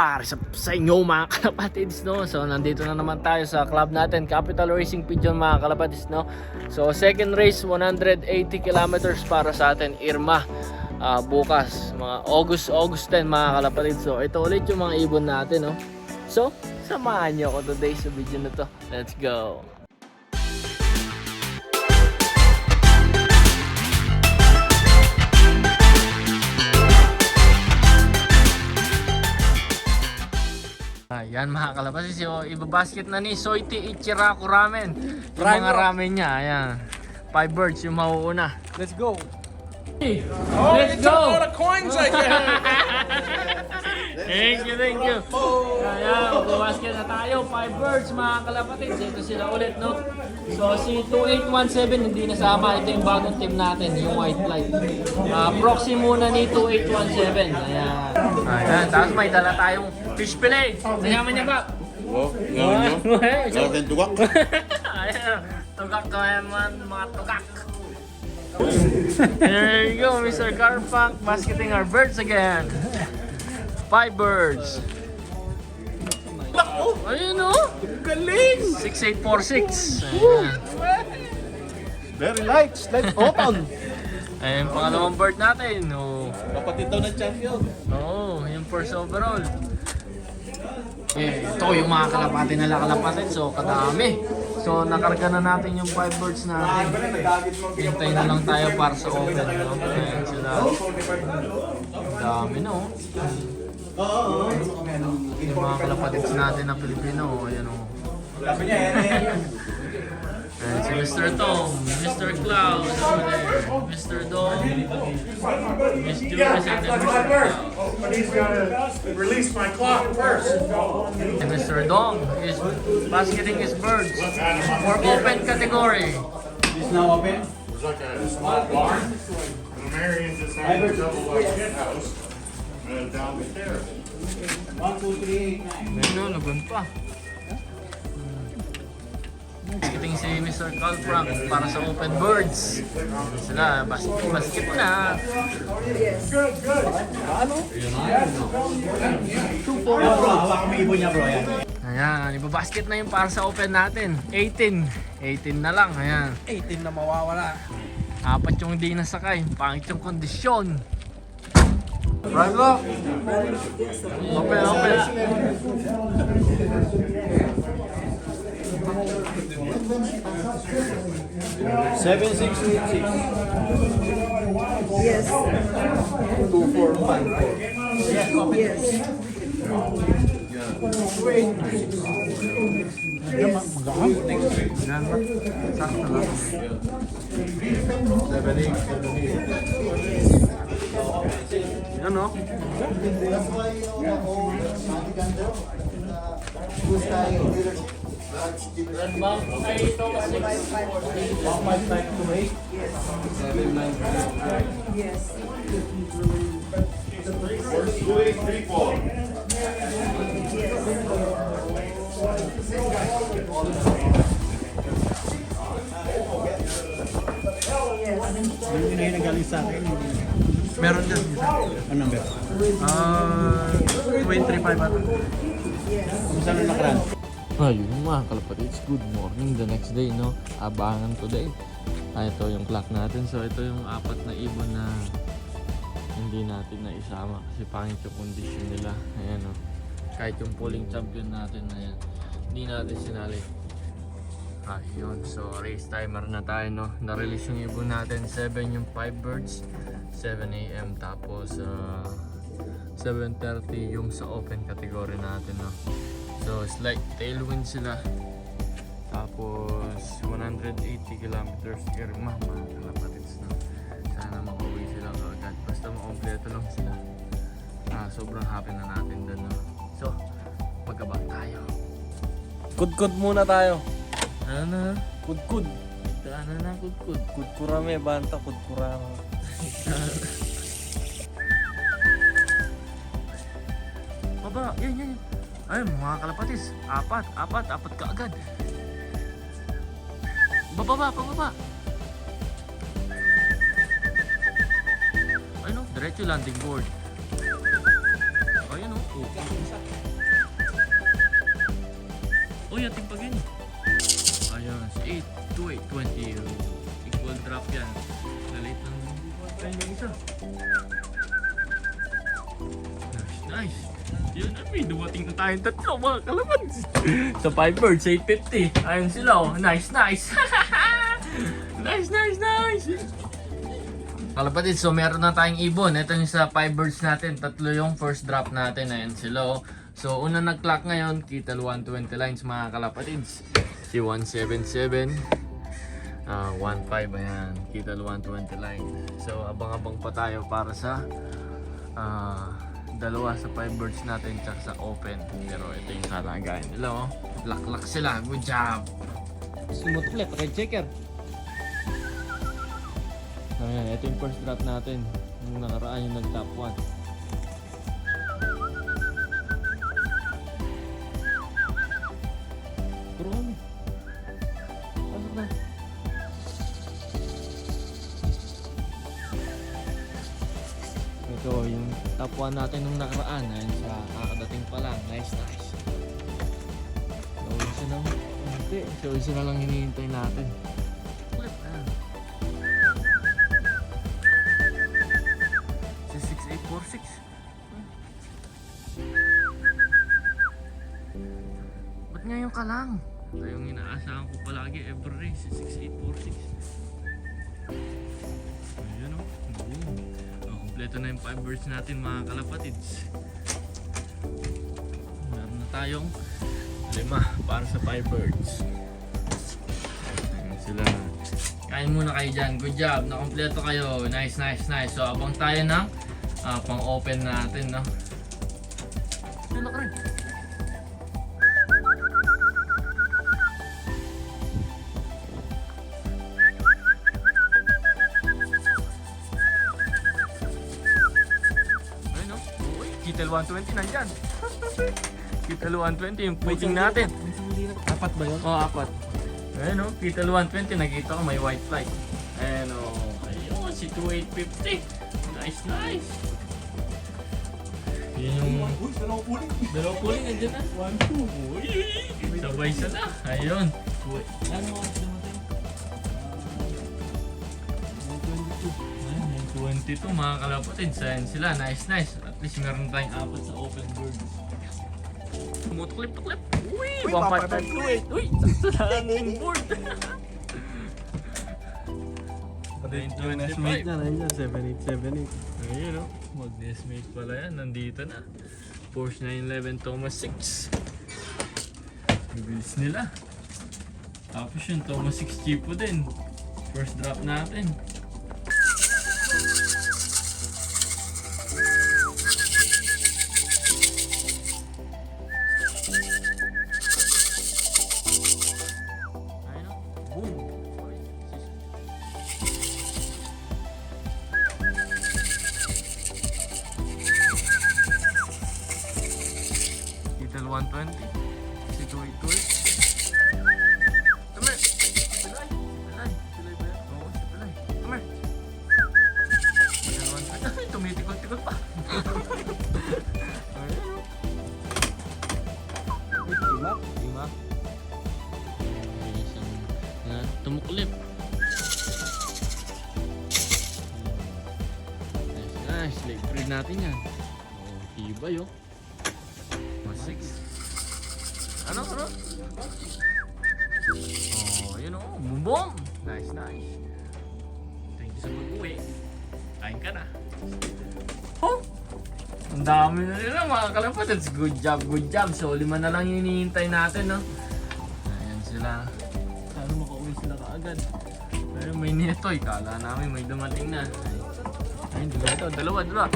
Sa inyo mga kalapatids, no? So nandito na naman tayo sa club natin, Capital Racing Pigeon mga kalapatids, no? So second race, 180 kilometers para sa atin, Irma. Bukas, mga August 10 mga kalapatids. So ito ulit yung mga ibon natin, no? So samahan nyo ako today sa video na to. Let's go! Ayan mga kalapatids, so ibabasket na ni Soiti Ichiraku Ramen. Yung mga ramen niya, ayan. 5 birds yung mauuna. Let's go. Let's go! A lot of coins I get. Thank you. Ayan, ibabasket na tayo. 5 birds mga kalapatids. Ito sila ulit, no? So si 2817 hindi nasama. Ito yung bagong team natin, yung White Flight. Proxy muna ni 2817. Ayan, tapos may dala tayong fish fillet. Nayaman niya ba? Oh, gawin nyo? Wala tayong tugak. Ayan, tugak ko naman, mga tugak. There you go, Mr. Garfunk, basketing our birds again. 5 birds. Ayun o. Galing. 6846. Ayan. Very light. Like open. Ayan, pangalawang bird natin. Oh. Kapatid daw ng champion. Oo, yung first overall. Ito yung mga kalapati na kalapati. So, kadami. So, nakarga na natin yung 5 birds natin. Hintay na lang tayo para sa open. No? Ayan sila. Dami, no? Yung mga kalapatids natin na Pilipino. Ayan, o. Ayan si Mr. Tom, Mr. Cloud, Mr. Dom, Miss Julius, and Mr. Cloud. But he's gotta release my clock first. And Mr. Dom is basketing his birds for open category. Is now open. It's like a small barn. And Marion just had a double white hen house down the stairs. 1, 2, 3, 8, 9. Medyo, lagun pa. Basketing si Mr. Carl Frank para sa open birds. Sila, basket na. Good, good. Hawak mo ibon niya bro. Yan. Ayan, ibabasket na yung para sa open natin. 18 na lang, ayan. 18 na mawawala. 4 yung hindi nasakay, pangit yung kondisyon. Right lock. Open. 7686. Yes. 2454. Yes. Yan o. Yes. 2834. Yung nagaling sa akin. Meron dyan. Ano number? 235 ata. Kung saan na nakaraan? Ayun mga kalapatids, good morning the next day, no? Abangan today. Ito yung clock natin. So ito yung 4 na ibon na hindi natin na isama kasi pangit yung condition nila. Ayan, no? Kahit yung polling champion natin, ayan, hindi natin sinali. Ayun, so race timer na tayo, no? Na-release yung ibon natin, 7 yung 5 birds, 7 AM, tapos 7:30 yung sa open category natin, no? So slight tailwind sila. Tapos 180 kilometers Irma mga kalapatids, no? Sana makauwi sila agad. Basta makompleto lang sila. Sobrang happy na natin doon, no? So, magkabang tayo. Kudkud muna tayo. Ano na? Kudkud. Ano na kudkud? Kudkurame banta kudkurame. Baba, yan. Ay, mga kalapatids, apat ka agad. Pababa. Ay no, diretso landing board. Ay, Ayun oh. Uy, ating pag yun. Ayun, 8, 2, 8, 20. Equal drop yan. Lalate lang tayo ng isa. Nice. Yun, may dumating na tayong tatlo mga kalaban. Sa 5 birds, 850. Ayun sila oh. Nice. Nice. Kalapatid, so meron na tayong ibon. Ito yung sa 5 birds natin. Tatlo yung first drop natin. Ayan sila oh. So una nag-clock ngayon, Kital 120 lines mga kalapatids. Si 177. 1.5 ayan, Kital 120 line. So abang-abang pa tayo para sa dalawa sa 5 birds natin tsaka sa open. Pero ito yung kalagayan nila oh. Lock sila, good job. Sumutuklet, red checker. Ayan, ito yung first drop natin. Nung nakaraan yung nag-top 1. Puro kami. Pasok na. Ito yung top 1 natin nung nakaraan. Ayan sa kakadating pa lang. Nice. So isa na. Hindi. So isa na lang hinihintay natin. Flip na. Si 6846. Ba't ngayon ka lang? Ito yung inaasahan ko palagi every day. Si 6846. Ayun o. Boom. Kompleto na yung 5 birds natin mga kalapatids. Meron na tayong 5 para sa 5 birds. Ayan sila. Kain muna kayo dyan. Good job. Nakompleto kayo. Nice. So abang tayo ng pang open natin. No? Ano ka rin? Kital 120 nandyan. Kital 120 yung puting natin. Apat ba yun? Oo, 4. Ayun o, Kital 120 nakita ko may white flight. Ayun o, ayun si 2850. Nice. Yun yung... Dalawa puling nandyan na. 1, 2. Uy, sabay sana. Ayun. Ano ang dumating? 22 mga kalapatid, sayan sila, nice. At least meron tayong 4 sa open bird. Tumutuklip. Uy, 1.528. Uy, sakto na yung board. Nest-mate na nandiyan, 7878. Ayun o, mag-nestmate pala yan, nandito na. Porsche 911 Thomas 6. Bibilis nila. Tapos yung Thomas 6 Chipo din. First drop natin. Kital 120. Si Tuwi. Come here. Pilay ba yan? Oo, si Pilay. Come here. Kital 120. Ay, tumitikot-tikot pa. Ayun. Lima. Tumuklip. Nice. Leg free natin yan. Oh, tibay oh. 6. Ano? Oh, yun oh. Boom! Nice. Thank you sa mag-uwi. Kain ka na. Oh! Ang dami na nila mga kalapatids. Good job. So, 5 na lang yung hinihintay natin, no? Ayan sila. Sana makauwi sila kaagad. Pero may netoy. Kala namin may dumating na. Ayun, dalawa.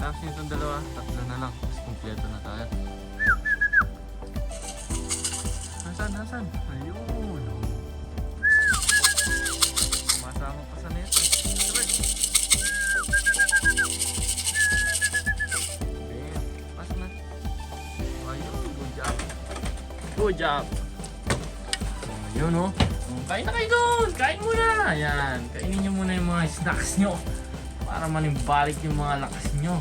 Tapos nitong dalawa, 3 na lang. Tapos kompleto na tayo. Nasaan? Ayun. Sumasama pa sa neto. Sabay. Okay. Pasok na. Ayun. Good job. Ayun oh. kain na kayo doon! Kain muna! Ayan, kainin nyo muna yung mga snacks nyo para manimbalik yung mga lakas nyo.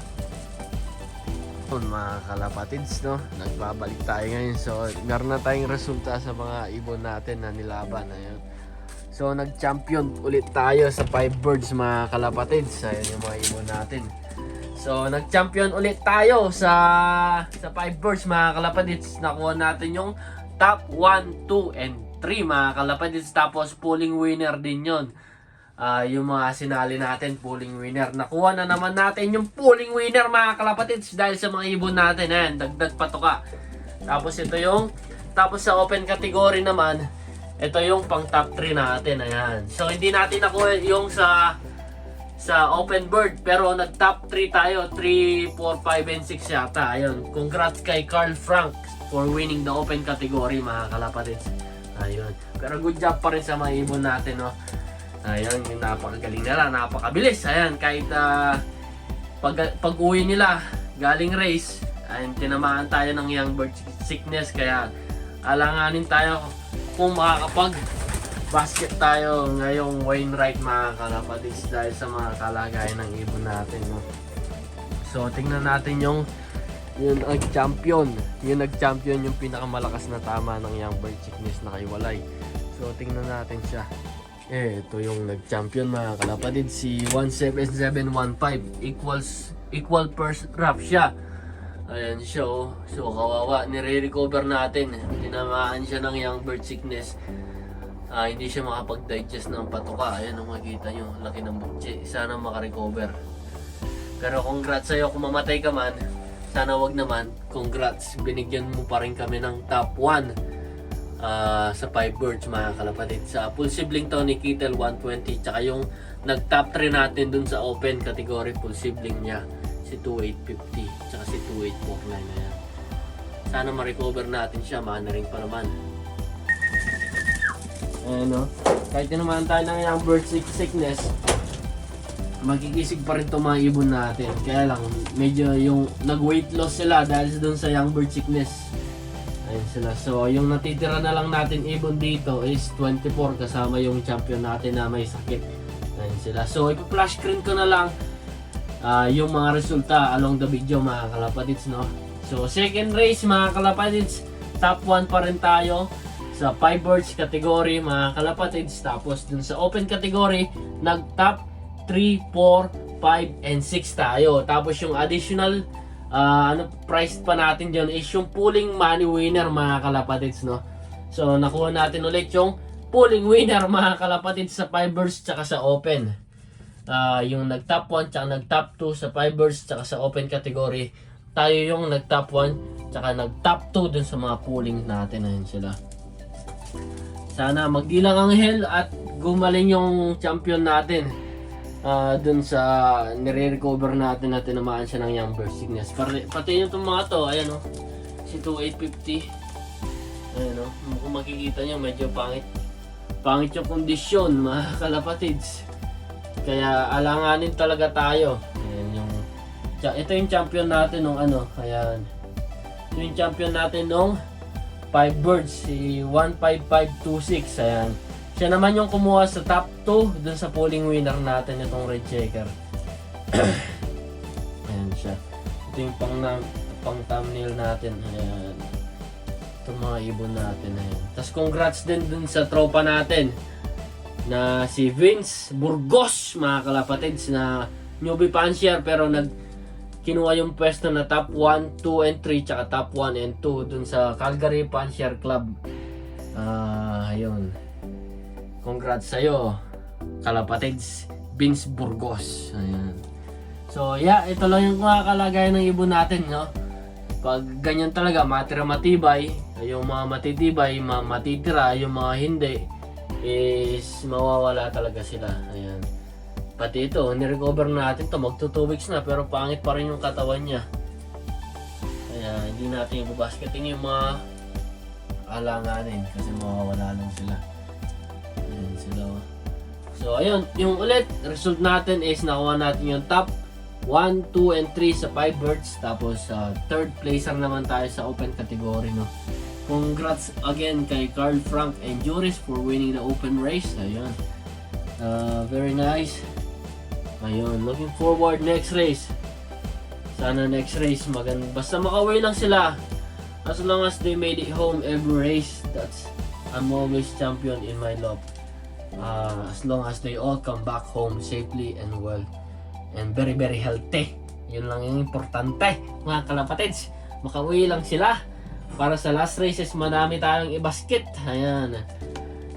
Mga kalapatids, no? Nagbabalik tayo ngayon. So, meron na tayong resulta sa mga ibon natin na nilaban. Ayan. So, nag-champion ulit tayo sa 5 birds, mga kalapatids. Ayan yung mga ibon natin. So, nag-champion ulit tayo sa 5 birds, mga kalapatids. Nakuha natin yung top 1, 2, and 3, mga kalapatids. Tapos, pulling winner din yon. Yung mga sinali natin, pulling winner. Nakuha na naman natin yung pulling winner, mga kalapatids, dahil sa mga ibon natin. Ayan, dagdag patuka. Tapos sa open category naman, ito yung pang top 3 natin. Ayan. So hindi natin nakuha yung sa open bird, pero nag top 3 tayo. 3, 4, 5, and 6 yata. Ayun. Congrats kay Carl Frank for winning the open category, mga kalapatids. Ayun. Pero good job pa rin sa mga ibon natin, no? Ayan, yung napakagaling nila, napakabilis. Ayan, kahit pag-uwi nila galing race, ayun, tinamaan tayo ng young bird sickness. Kaya alanganin tayo kung makakapag-basket tayo ngayong Wainwright, mga kalapatids, dahil sa mga kalagayan ng ibon natin, no? So, tingnan natin yung nag-champion. Yung nag-champion, yung pinakamalakas na tama ng young bird sickness na kay Walay. So, tingnan natin siya. Ito yung nag-champion, mga kalapatid, si 17715, equal first rap siya. Ayan siya, oh. So kawawa, nire-recover natin. Tinamaan siya ng young bird sickness. Hindi siya makapag-digest ng patuka. Ayan, makikita nyo, laki ng butsi. Sana makarecover. Pero congrats sa'yo kung mamatay ka man. Sana wag naman. Congrats, binigyan mo pa rin kami ng top 1 sa 5 birds, mga kalapatid. Sa full sibling to ni Kittel 120, tsaka yung nag-top 3 natin dun sa open category, full sibling niya si 2850 tsaka si 2849 na yan. Sana ma-recover natin siya, mana rin pa naman. Ayan, no? Kahit naman tayo ng young bird sickness, magkikisig pa rin itong mga ibon natin. Kaya lang, medyo yung nag-weight loss sila dahil dun sa young bird sickness. Ayun sila. So, yung natitira na lang natin ibon dito is 24 kasama yung champion natin na may sakit. Ayun sila. So, ipa-flash screen ko na lang yung mga resulta along the video, mga kalapatids, no? So, second race, mga kalapatids, top 1 pa rin tayo sa 5 birds category, mga kalapatids. Tapos, dun sa open category, nag-top 3, 4, 5, and 6 tayo. Tapos, yung additional price pa natin dyan is yung pulling money winner, mga kalapatids, no? So, nakuha natin ulit yung pulling winner, mga kalapatids, sa 5 birds tsaka sa open. Yung nag-top 1 tsaka nag-top 2 sa 5 birds tsaka sa open category. Tayo yung nag-top 1 tsaka nag-top 2 dun sa mga pulling natin. Ayun sila. Sana magdilang ang hell at gumaling yung champion natin. Dun sa nire-recover natin na tinamaan siya ng young bird sickness. Pati yung itong mga to, ayan, o, si 2850. Ayan, o, kung makikita nyo, medyo pangit yung kondisyon, mga kalapatids. Kaya alanganin talaga tayo. Ayan, ito yung champion natin nung ayan. Ito yung champion natin nung 5 birds, si 15526, ayan. Siya naman yung kumuha sa top 2 dun sa polling winner natin, itong red checker. Ayan siya. Ito yung pang thumbnail natin. Ayan. Itong mga ibon natin. Ayan. Tapos congrats din dun sa tropa natin na si Vince Burgos, mga kalapatids, na newbie fancier pero kinuha yung pwesto na top 1, 2, and 3 tsaka top 1 and 2 dun sa Calgary Fancier Club. Ayun. Congrats sa'yo, kalapatids, Vince Burgos. Ayan. So, yeah, ito lang yung mga kalagayan ng ibon natin, no? Pag ganyan talaga, matibay, yung mga matitibay, matitira, yung mga hindi, is mawawala talaga sila. Ayan. Pati ito, nirecover natin to, magto 2 weeks na, pero pangit pa rin yung katawan niya. Kaya, hindi natin ibabasketin yung mga alanganin kasi mawawala lang sila. Ayan sila. So, ayun, yung ulit, result natin is nakuha natin yung top 1, 2, and 3 sa 5 birds. Tapos, third placer naman tayo sa open category, no? Congrats again kay Carl Frank and Juris for winning the open race. Ayun. Very nice. Ayun, looking forward next race. Sana next race basta makawin lang sila. As long as they made it home every race, I'm always champion in my love. As long as they all come back home safely and well and very very healthy. Yun lang yung importante, mga kalapatids. Makauwi lang sila para sa last races marami tayong i-basket. Ayan.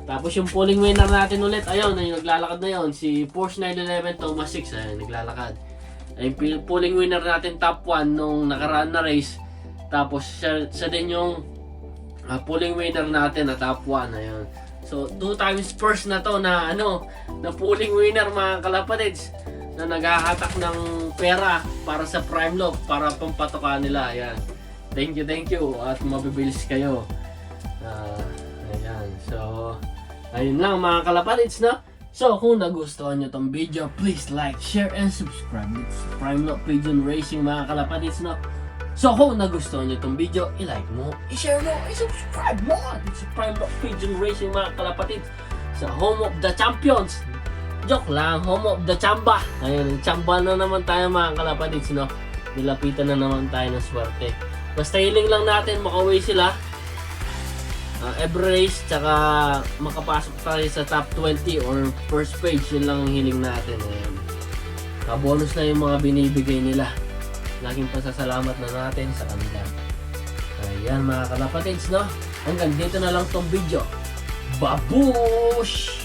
Tapos yung pulling winner natin ulit, ayun, yung naglalakad na yun, si Porsche 911 Thomas 6, ayun, naglalakad. Ay pulling winner natin top 1 nung nakaraan na race. Tapos siya din yung pulling winner natin na top 1, ayun. So 2 times first na to na na pulling winner, mga kalapatids, na naghahatak ng pera para sa Prime Lock para pampatoka nila. Ayan. Thank you at mabibilis kayo. Ayan. So ayun lang, mga kalapatids, no? So kung nagustuhan nyo tong video, please like, share, and subscribe. It's Prime Lock Pigeon Racing, mga kalapatids, no? So kung nagustuhan nyo itong video, i-like mo, i-share mo, i-subscribe mo. It's Prime Lock Pigeon Racing, mga kalapatids, sa home of the champions. Joke lang, home of the chamba. Ayun, chamba na naman tayo, mga kalapatids, no? Nilapitan na naman tayo ng swerte. Basta hiling lang natin makauwi sila every race, tsaka makapasok tayo sa top 20 or first page. Yun lang ang hiling natin. Ayun. Bonus na yung mga binibigay nila. Laging pasasalamat na natin sa kanila. Ayan, mga kalapatids, no? Hanggang dito na lang tong video. Babush!